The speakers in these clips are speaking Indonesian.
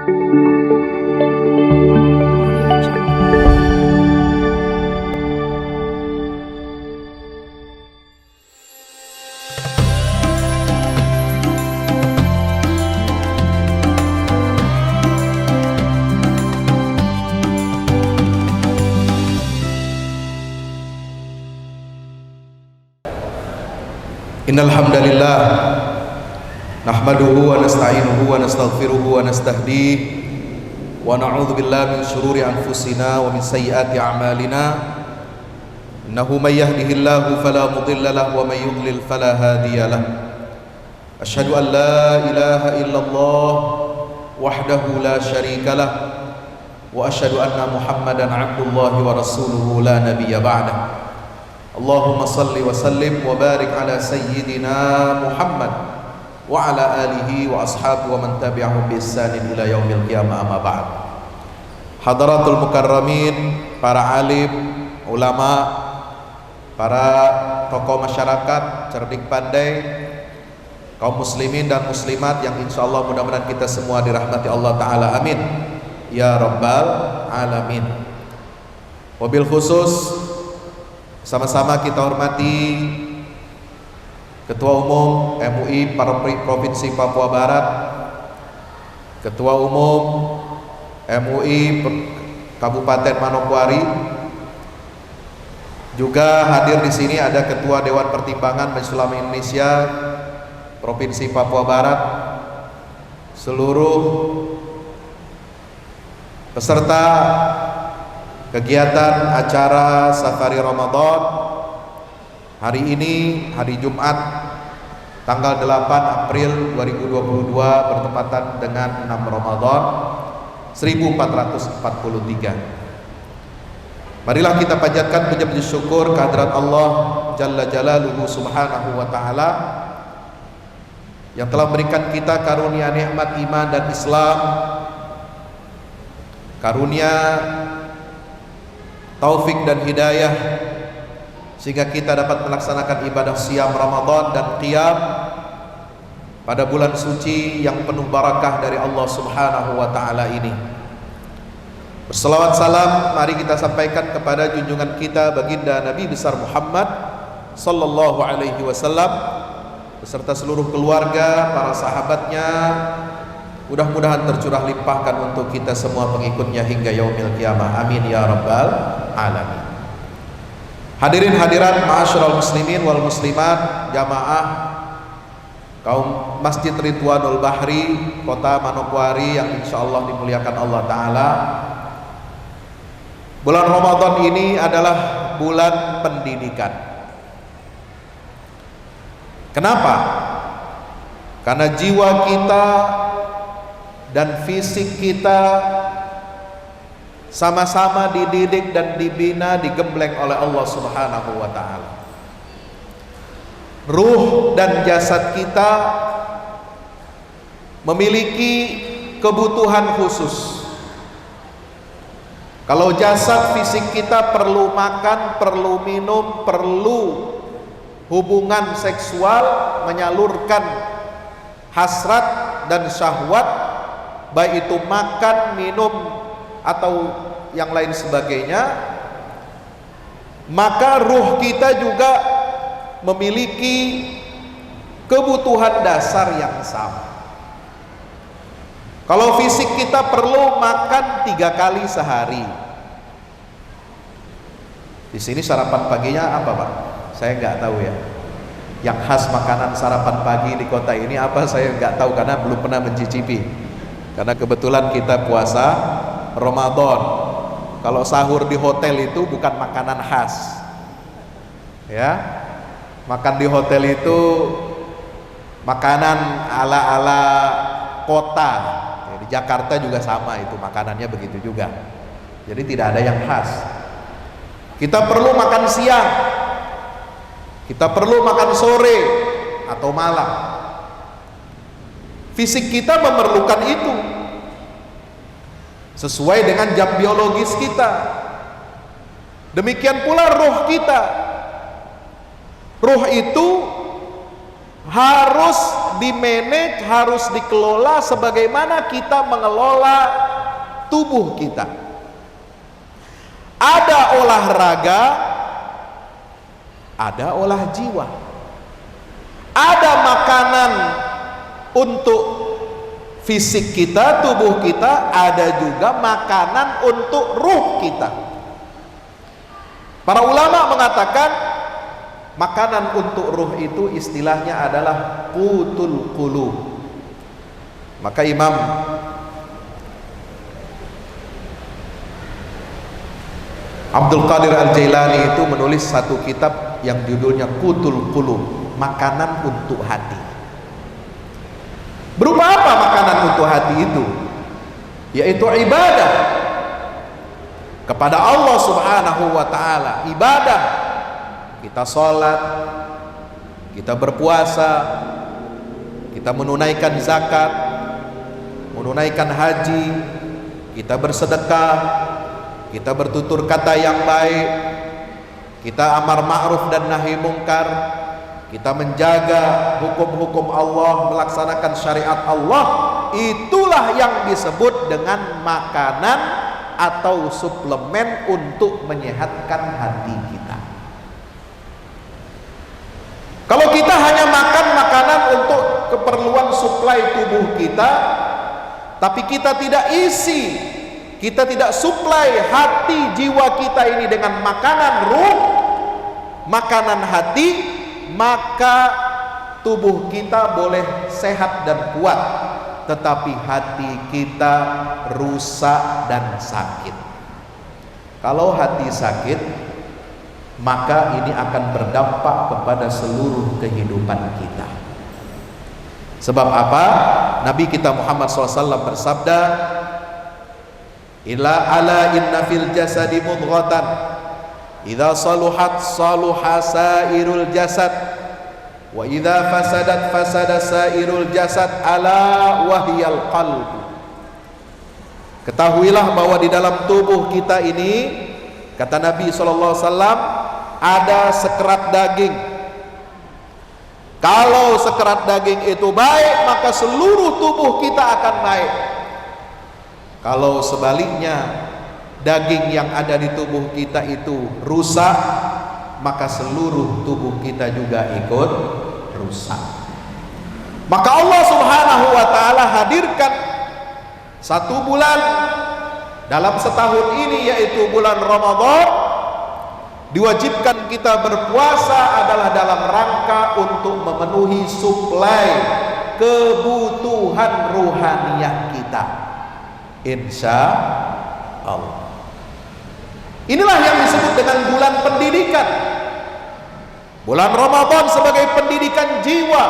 Innal hamdalillah nahmaduhu wa nasta'inuhu wa nastaghfiruhu wa nastahdihi wa na'udzu billahi min shururi anfusina wa min sayyiati a'malina innahu may yahdihillahu fala mudilla lahu wa may yudlil fala hadiya lahu asyhadu an la ilaha illallah wahdahu la syarika lah wa asyhadu anna muhammadan abdullahi wa rasuluhu la nabiyya ba'dah. Allahumma salli wa sallim wa barik ala sayyidina Muhammad wa ala alihi wa ashabihi wa man tabi'ahum bi ihsanin ila yaumil qiyamah, amma ba'd. Hadaratul mukarramin, para alim, ulama, para tokoh masyarakat, cerdik pandai, kaum muslimin dan muslimat yang insyaallah mudah-mudahan kita semua dirahmati Allah Ta'ala, amin ya rabbal alamin. Wabil khusus sama-sama kita hormati Ketua Umum MUI Provinsi Papua Barat, Ketua Umum MUI Kabupaten Manokwari. Juga hadir di sini ada Ketua Dewan Pertimbangan Majelis Ulama Indonesia Provinsi Papua Barat, seluruh peserta kegiatan acara Safari Ramadan hari ini, hari Jumat tanggal 8 April 2022 bertepatan dengan 6 Ramadan 1443. Marilah kita panjatkan puji syukur kehadirat Allah Jalla Jalaluhu Subhanahu wa Ta'ala yang telah memberikan kita karunia nikmat iman dan Islam, karunia taufik dan hidayah sehingga kita dapat melaksanakan ibadah siam Ramadan dan qiyam pada bulan suci yang penuh barakah dari Allah Subhanahu wa Ta'ala ini. Berselawat salam mari kita sampaikan kepada junjungan kita baginda Nabi besar Muhammad sallallahu alaihi wasallam beserta seluruh keluarga, para sahabatnya, mudah-mudahan tercurah limpahkan untuk kita semua pengikutnya hingga yaumil qiyamah, amin ya rabbal alamin. Hadirin hadirat ma'asyiral muslimin wal muslimat, jamaah kaum Masjid Ridwanul Bahri Kota Manokwari yang insyaallah dimuliakan Allah Ta'ala. Bulan Ramadan ini adalah bulan pendidikan. Kenapa? Karena jiwa kita dan fisik kita sama-sama dididik dan dibina, digembleng oleh Allah Subhanahu wa Ta'ala. Ruh dan jasad kita memiliki kebutuhan khusus. Kalau jasad fisik kita perlu makan, perlu minum, perlu hubungan seksual, menyalurkan hasrat dan syahwat, baik itu makan, minum atau yang lain sebagainya, maka ruh kita juga memiliki kebutuhan dasar yang sama. Kalau fisik kita perlu makan 3 kali sehari. Di sini sarapan paginya apa, Pak? Saya nggak tahu ya. Yang khas makanan sarapan pagi di kota ini apa saya nggak tahu karena belum pernah mencicipi. Karena kebetulan kita puasa Ramadan. Kalau sahur di hotel itu bukan makanan khas. Ya. Makan di hotel itu makanan ala-ala kota. Ya, di Jakarta juga sama itu makanannya begitu juga. Jadi tidak ada yang khas. Kita perlu makan siang. Kita perlu makan sore atau malam. Fisik kita memerlukan itu sesuai dengan jam biologis kita. Demikian pula roh kita. Roh itu harus di-manage, harus dikelola sebagaimana kita mengelola tubuh kita. Ada olahraga, ada olah jiwa. Ada makanan untuk fisik kita, tubuh kita, ada juga makanan untuk ruh kita. Para ulama mengatakan makanan untuk ruh itu istilahnya adalah qutul qulub. Maka Imam Abdul Qadir Al-Jailani itu menulis satu kitab yang judulnya Qutul Qulub, makanan untuk hati. Berupa apa makanan untuk hati itu? Yaitu ibadah kepada Allah Subhanahu wa ta'ala. Ibadah, kita sholat, kita berpuasa, kita menunaikan zakat, menunaikan haji, kita bersedekah, kita bertutur kata yang baik, kita amar ma'ruf dan nahi mungkar, kita menjaga hukum-hukum Allah, melaksanakan syariat Allah. Itulah yang disebut dengan makanan atau suplemen untuk menyehatkan hati kita. Kalau kita hanya makan makanan untuk keperluan suplai tubuh kita, tapi kita tidak isi, kita tidak suplai hati jiwa kita ini dengan makanan ruh, makanan hati, maka tubuh kita boleh sehat dan kuat, tetapi hati kita rusak dan sakit. Kalau hati sakit, maka ini akan berdampak kepada seluruh kehidupan kita. Sebab apa? Nabi kita Muhammad SAW bersabda, ala inna fil jasadi mudghatan idza saluhat saluha sairul jasad wa idza fasadat fasada sairul jasad ala wahyal qalb. Ketahuilah bahwa di dalam tubuh kita ini, kata Nabi SAW, ada sekerat daging. Kalau sekerat daging itu baik, maka seluruh tubuh kita akan baik. Kalau sebaliknya daging yang ada di tubuh kita itu rusak, maka seluruh tubuh kita juga ikut rusak. Maka Allah Subhanahu wa ta'ala hadirkan satu bulan dalam setahun ini, yaitu bulan Ramadan. Diwajibkan kita berpuasa adalah dalam rangka untuk memenuhi suplai kebutuhan ruhaniyah kita, insya Allah. Inilah yang disebut dengan bulan pendidikan. Bulan Ramadan sebagai pendidikan jiwa,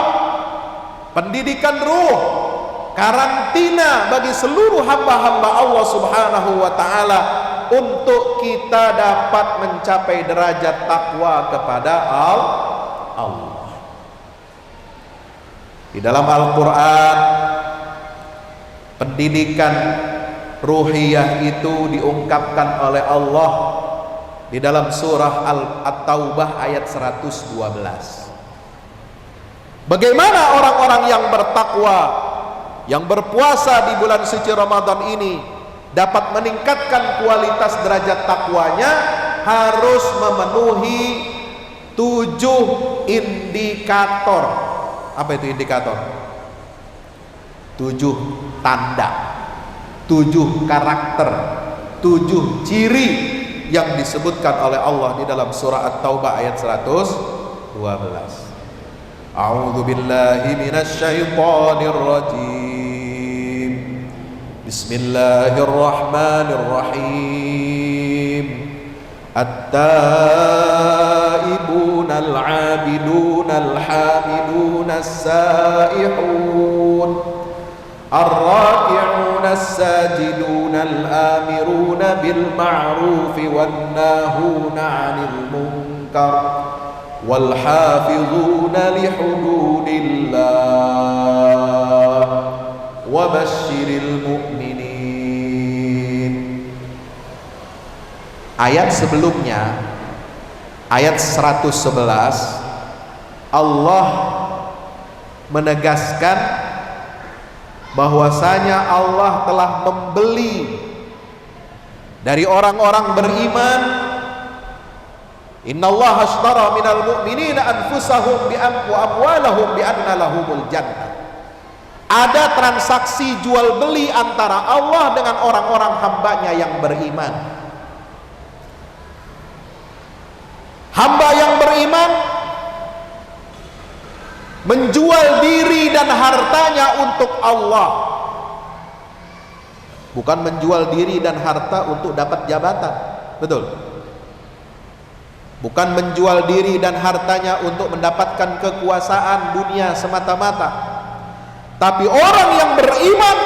pendidikan ruh, karantina bagi seluruh hamba-hamba Allah Subhanahu wa ta'ala untuk kita dapat mencapai derajat takwa kepada Allah. Di dalam Al-Quran, pendidikan ruhiyah itu diungkapkan oleh Allah di dalam surah At-Taubah ayat 112. Bagaimana orang-orang yang bertakwa, yang berpuasa di bulan suci Ramadan ini dapat meningkatkan kualitas derajat takwanya? Harus memenuhi 7 indikator. Apa itu indikator? 7 tanda, 7 karakter, 7 ciri yang disebutkan oleh Allah di dalam surah At-Taubah ayat 112. A'udzu billahi minasy syaithanir rajim. Bismillahirrahmanirrahim. At-taibuna al-'abiduna al-hamiduna as-saihun ar-raki'una as-sajiduna al-amiruna bil ma'rufi wan-nahuna 'anil munkar wal hafizuna li hududillah wa basyiril mu'minin. Ayat sebelumnya, ayat 111, Allah menegaskan bahwasanya Allah telah membeli dari orang-orang beriman. Innallaha ashtara minal mu'minina anfusahum wa amwalahum bi anna lahumul jannah. Ada transaksi jual beli antara Allah dengan orang-orang hambanya yang beriman. Hamba yang beriman menjual diri dan hartanya untuk Allah, bukan menjual diri dan harta untuk dapat jabatan. Betul? Bukan menjual diri dan hartanya untuk mendapatkan kekuasaan dunia semata-mata. Tapi orang yang beriman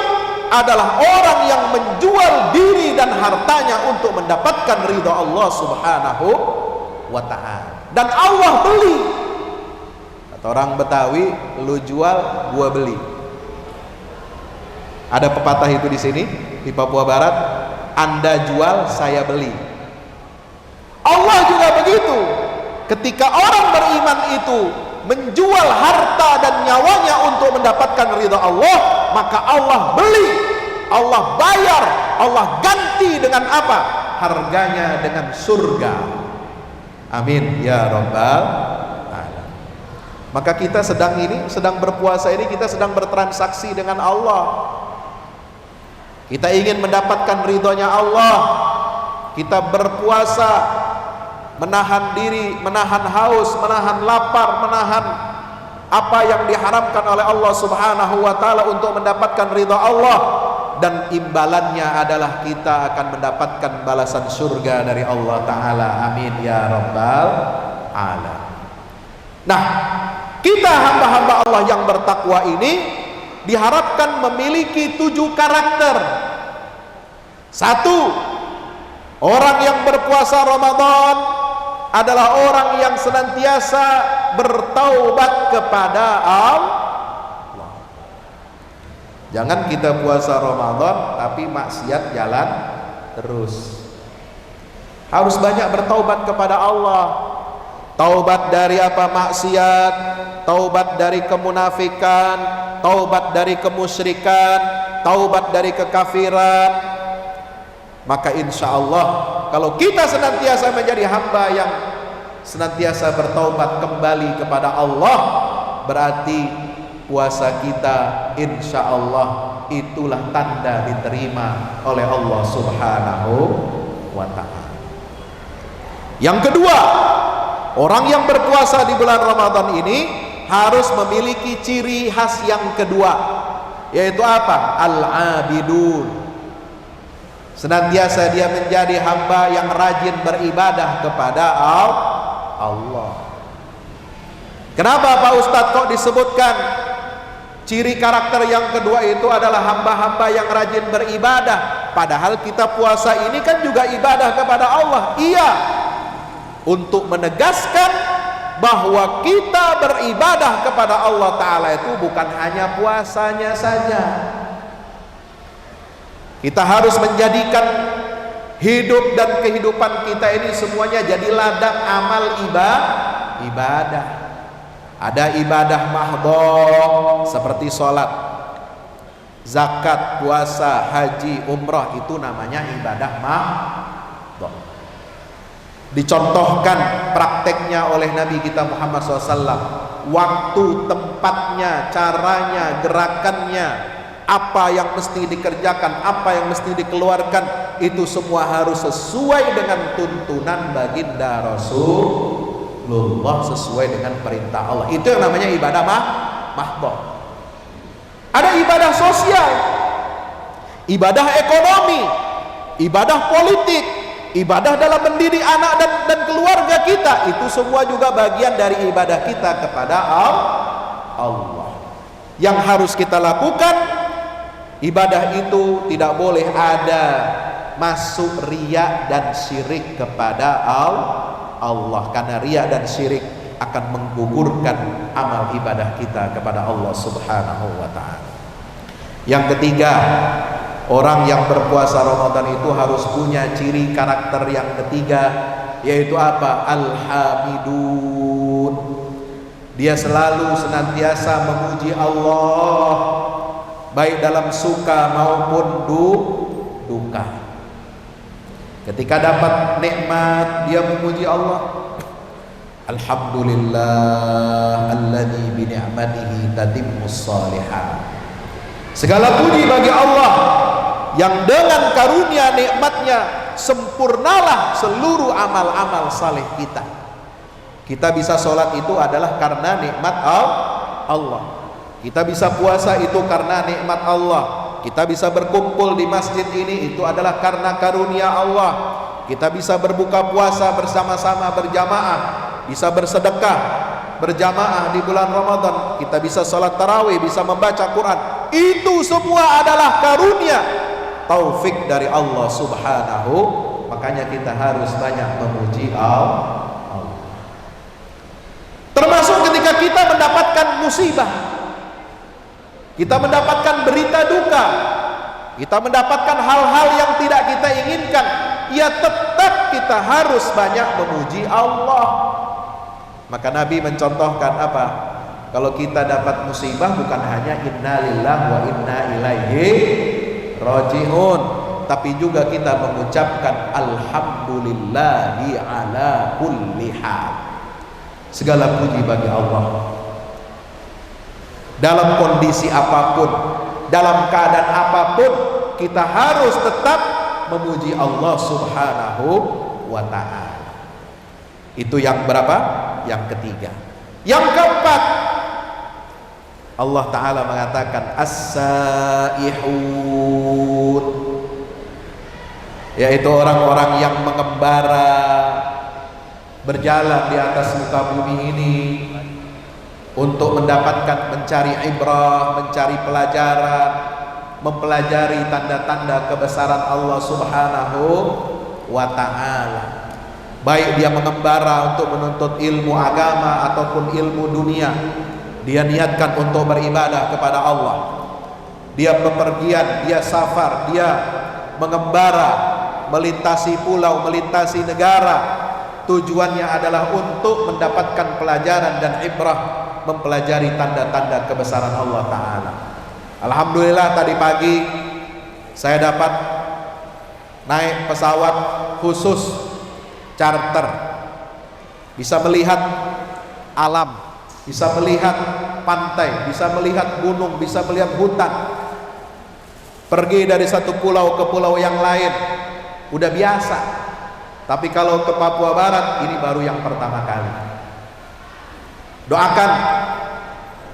adalah orang yang menjual diri dan hartanya untuk mendapatkan ridha Allah Subhanahu wa ta'ala. Dan Allah beli. Kata orang Betawi, lu jual, gua beli. Ada pepatah itu di sini di Papua Barat, Anda jual, saya beli. Allah juga begitu. Ketika orang beriman itu menjual harta dan nyawanya untuk mendapatkan ridha Allah, maka Allah beli, Allah bayar, Allah ganti dengan apa? Harganya dengan surga. Amin ya rabbal alamin. Maka kita sedang berpuasa ini, kita sedang bertransaksi dengan Allah. Kita ingin mendapatkan ridhonya Allah. Kita berpuasa, menahan diri, menahan haus, menahan lapar, menahan apa yang diharamkan oleh Allah Subhanahu wa ta'ala untuk mendapatkan ridha Allah, dan imbalannya adalah kita akan mendapatkan balasan surga dari Allah Ta'ala. Amin ya rabbal alamin. Nah, kita hamba-hamba Allah yang bertakwa ini diharapkan memiliki 7 karakter. 1, orang yang berpuasa Ramadan adalah orang yang senantiasa bertaubat kepada Allah. Jangan kita puasa Ramadan tapi maksiat jalan terus. Harus banyak bertaubat kepada Allah. Taubat dari apa? Maksiat, taubat dari kemunafikan, taubat dari kemusyrikan, taubat dari kekafiran. Maka insya Allah kalau kita senantiasa menjadi hamba yang senantiasa bertaubat kembali kepada Allah, berarti puasa kita insya Allah itulah tanda diterima oleh Allah Subhanahu wa ta'ala. Yang kedua, orang yang berpuasa di bulan Ramadan ini harus memiliki ciri khas yang kedua, yaitu apa? Al-abidun. Senantiasa dia menjadi hamba yang rajin beribadah kepada Allah. Kenapa Pak Ustadz kok disebutkan ciri karakter yang kedua itu adalah hamba-hamba yang rajin beribadah? Padahal kita puasa ini kan juga ibadah kepada Allah. Iya, untuk menegaskan bahwa kita beribadah kepada Allah Ta'ala itu bukan hanya puasanya saja. Kita harus menjadikan hidup dan kehidupan kita ini semuanya jadi ladang amal ibadah. Ada ibadah mahdhah seperti sholat, zakat, puasa, haji, umrah, itu namanya ibadah mahdhah. Dicontohkan prakteknya oleh Nabi kita Muhammad SAW, waktu, tempatnya, caranya, gerakannya, apa yang mesti dikerjakan, apa yang mesti dikeluarkan, itu semua harus sesuai dengan tuntunan baginda Rasulullah, sesuai dengan perintah Allah. Itu yang namanya ibadah mahdhah. Ada ibadah sosial, ibadah ekonomi, ibadah politik, ibadah dalam mendidik anak dan keluarga kita. Itu semua juga bagian dari ibadah kita kepada Allah. Yang harus kita lakukan, ibadah itu tidak boleh ada masuk riya dan syirik kepada Allah, karena riya dan syirik akan menggugurkan amal ibadah kita kepada Allah Subhanahu wa ta'ala. Yang ketiga, orang yang berpuasa Ramadan itu harus punya ciri karakter yang ketiga, yaitu apa? Al-hamidun. Dia selalu senantiasa memuji Allah, baik dalam suka maupun duka. Ketika dapat nikmat, dia memuji Allah. Alhamdulillah alladzi bi ni'matihi tatimmus shalihat. Segala puji bagi Allah yang dengan karunia nikmatnya sempurnalah seluruh amal-amal saleh kita. Kita bisa sholat itu adalah karena nikmat Allah. Kita bisa puasa itu karena nikmat Allah. Kita bisa berkumpul di masjid ini itu adalah karena karunia Allah. Kita bisa berbuka puasa bersama-sama berjamaah, bisa bersedekah berjamaah di bulan Ramadan, kita bisa sholat tarawih, bisa membaca Quran. Itu semua adalah karunia, taufik dari Allah Subhanahu. Makanya kita harus banyak memuji Allah. Termasuk ketika kita mendapatkan musibah, kita mendapatkan berita duka, kita mendapatkan hal-hal yang tidak kita inginkan, ya tetap kita harus banyak memuji Allah. Maka Nabi mencontohkan apa? Kalau kita dapat musibah bukan hanya inna lillahi wa inna ilaihi raji'un, tapi juga kita mengucapkan alhamdulillahi ala kulli hal. Segala puji bagi Allah. Dalam kondisi apapun, dalam keadaan apapun, kita harus tetap memuji Allah Subhanahu wa ta'ala. Itu yang berapa? Yang ketiga. Yang keempat, Allah Ta'ala mengatakan as-saihun, yaitu orang-orang yang mengembara, berjalan di atas muka bumi ini untuk mendapatkan, mencari ibrah, mencari pelajaran, mempelajari tanda-tanda kebesaran Allah Subhanahu wa ta'ala. Baik dia mengembara untuk menuntut ilmu agama ataupun ilmu dunia, dia niatkan untuk beribadah kepada Allah. Dia bepergian, dia safar, dia mengembara, melintasi pulau, melintasi negara. Tujuannya adalah untuk mendapatkan pelajaran dan ibrah, mempelajari tanda-tanda kebesaran Allah Ta'ala. Alhamdulillah tadi pagi saya dapat naik pesawat khusus charter, bisa melihat alam, bisa melihat pantai, bisa melihat gunung, bisa melihat hutan. Pergi dari satu pulau ke pulau yang lain udah biasa, tapi kalau ke Papua Barat ini baru yang pertama kali. Doakan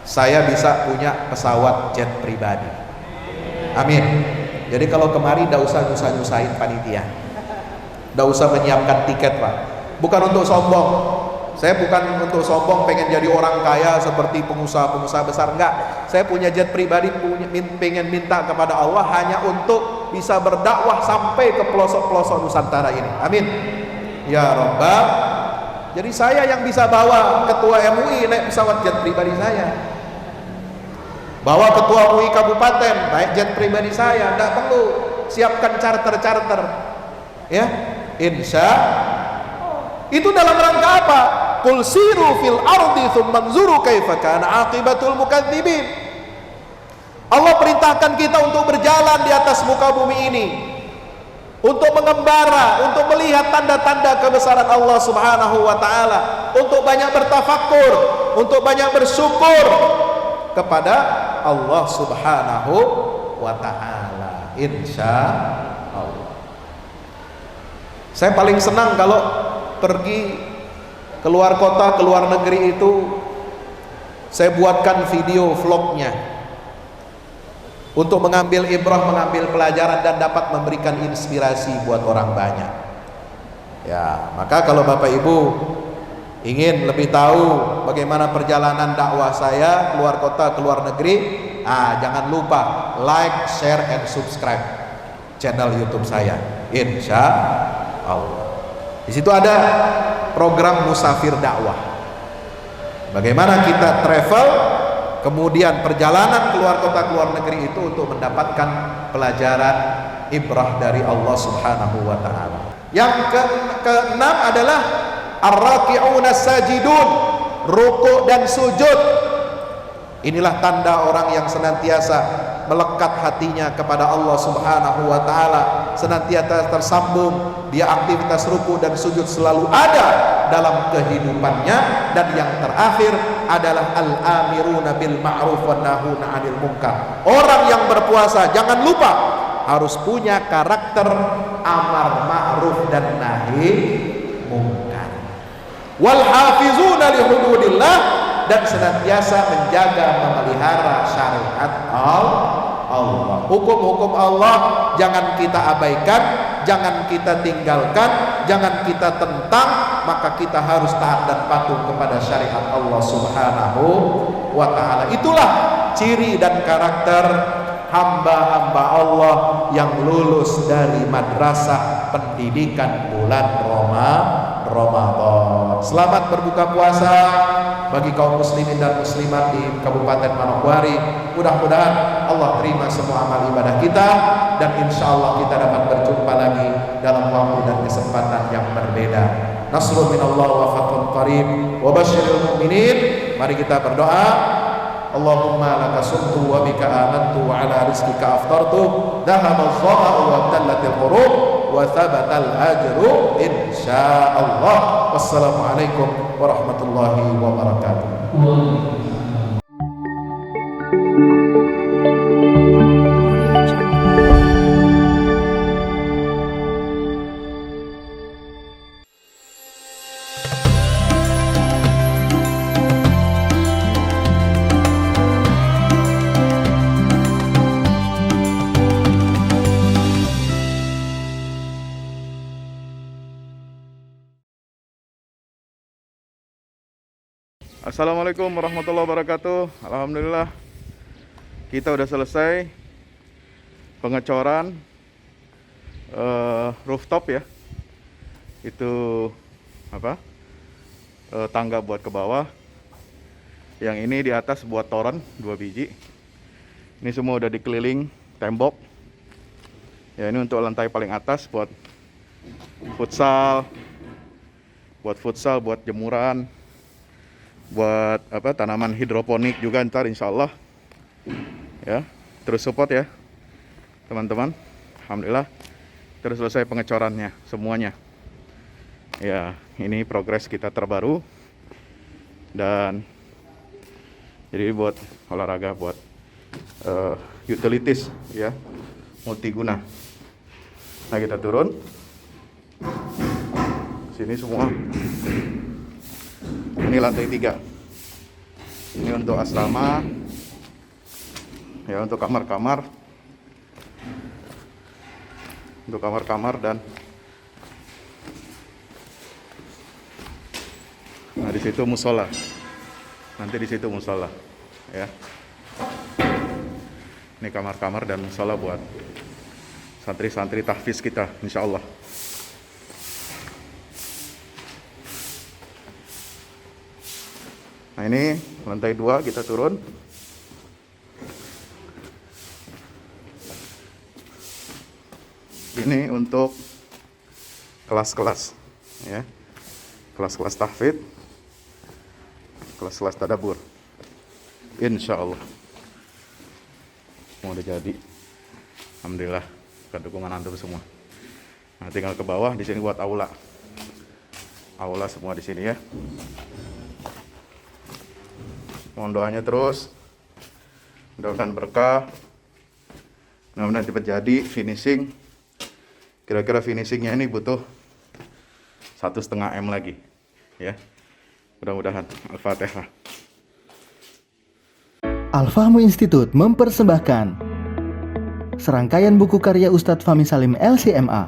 saya bisa punya pesawat jet pribadi, amin. Jadi kalau kemari tidak usah nyusahin panitia, tidak usah menyiapkan tiket Pak. Bukan untuk sombong, saya bukan untuk sombong pengen jadi orang kaya seperti pengusaha-pengusaha besar, enggak. Saya punya jet pribadi, pengen minta kepada Allah hanya untuk bisa berdakwah sampai ke pelosok-pelosok Nusantara ini, amin ya Rabbal. Jadi saya yang bisa bawa ketua MUI naik pesawat jet pribadi saya, bawa ketua MUI kabupaten naik jet pribadi saya, tidak perlu siapkan charter ya, insya. Itu dalam rangka apa? Qul siru fil ardi tsumma anzuru kaifa kana aqibatul mukadzibin. Allah perintahkan kita untuk berjalan di atas muka bumi ini, untuk mengembara, untuk melihat tanda-tanda kebesaran Allah Subhanahu wa ta'ala, untuk banyak bertafakkur, untuk banyak bersyukur kepada Allah Subhanahu wa ta'ala, insya Allah. Saya paling senang kalau pergi keluar kota, keluar negeri itu saya buatkan video vlognya untuk mengambil ibrah, mengambil pelajaran dan dapat memberikan inspirasi buat orang banyak. Ya, maka kalau Bapak Ibu ingin lebih tahu bagaimana perjalanan dakwah saya keluar kota, keluar negeri, jangan lupa like, share, and subscribe channel YouTube saya, insya Allah. Di situ ada program musafir dakwah. Bagaimana kita travel, kemudian perjalanan keluar kota, keluar negeri itu untuk mendapatkan pelajaran ibrah dari Allah Subhanahu wa ta'ala. Yang keenam adalah ar-raki'un as-sajidun, rukuk dan sujud. Inilah tanda orang yang senantiasa melekat hatinya kepada Allah Subhanahu wa taala, senantiasa tersambung, dia aktivitas ruku dan sujud selalu ada dalam kehidupannya. Dan yang terakhir adalah al-amiruna bil ma'ruf wan nahuna 'anil munkar. Orang yang berpuasa jangan lupa harus punya karakter amar ma'ruf dan nahi munkar. Wal hafizuna li hududillah, dan senantiasa menjaga memelihara syariat Allah. Hukum-hukum Allah jangan kita abaikan, jangan kita tinggalkan, jangan kita tentang, maka kita harus taat dan patuh kepada syariat Allah Subhanahu wa taala. Itulah ciri dan karakter hamba-hamba Allah yang lulus dari madrasah pendidikan bulan Ramadan. Selamat berbuka puasa bagi kaum muslimin dan muslimat di Kabupaten Manokwari. Mudah-mudahan Allah terima semua amal ibadah kita, dan insya Allah kita dapat berjumpa lagi dalam waktu dan kesempatan yang berbeda. Nasrul minallah wa fathun qarib wa basyiril mu'minin. Mari kita berdoa. Allahumma laka sumtu wa bika amantu wa ala rizqika aftartu, dhahaba adh-dhama'u wa ibtallatil qurub wa thabatal ajru insyaallah. Wassalamualaikum warahmatullahi wabarakatuh. Assalamualaikum warahmatullahi wabarakatuh. Alhamdulillah kita udah selesai pengecoran rooftop ya. Itu apa? Tangga buat ke bawah. Yang ini di atas buat toren 2 biji. Ini semua udah dikeliling tembok. Ya, ini untuk lantai paling atas buat futsal, buat jemuran, buat apa, tanaman hidroponik juga ntar insya Allah ya. Terus support ya teman-teman. Alhamdulillah terus selesai pengecorannya semuanya ya. Ini progres kita terbaru, dan jadi buat olahraga, buat utilities ya, multiguna. Nah, kita turun sini semua. Ini lantai 3. Ini untuk asrama ya, untuk kamar-kamar, dan nah di situ musola. Nanti di situ musola ya. Ini kamar-kamar dan musola buat santri-santri tahfiz kita insya Allah. Nah, ini lantai 2 kita turun. Ini untuk kelas-kelas ya. Kelas-kelas tahfidz, kelas-kelas tadabbur. Insya Allah mau udah jadi. Alhamdulillah berkat dukungan antum semua. Nah, tinggal ke bawah, di sini buat aula. Aula semua di sini ya. Mohon doanya terus, mudah-mudahan berkah, mudah-mudahan cepat jadi finishing. Kira-kira finishingnya ini butuh 1,5 M lagi ya, mudah-mudahan. Al-Fatihah. Al-Fahmu Institute mempersembahkan serangkaian buku karya Ustadz Fahmi Salim LCMA,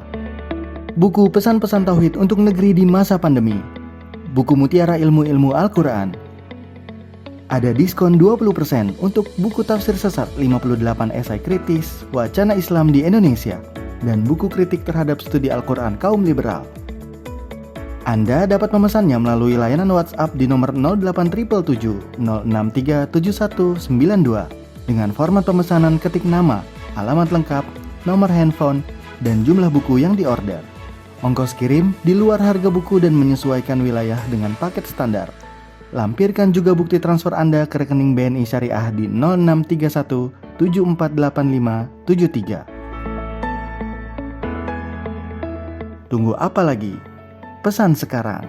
buku pesan-pesan tauhid untuk negeri di masa pandemi, buku mutiara ilmu-ilmu Al-Quran. Ada diskon 20% untuk buku tafsir sesat 58 esai kritis wacana Islam di Indonesia dan buku kritik terhadap studi Al-Quran kaum liberal. Anda dapat memesannya melalui layanan WhatsApp di nomor 0877 063 7192 dengan format pemesanan ketik nama, alamat lengkap, nomor handphone, dan jumlah buku yang diorder. Ongkos kirim di luar harga buku dan menyesuaikan wilayah dengan paket standar. Lampirkan juga bukti transfer Anda ke rekening BNI Syariah di 0631 748573. Tunggu apa lagi? Pesan sekarang.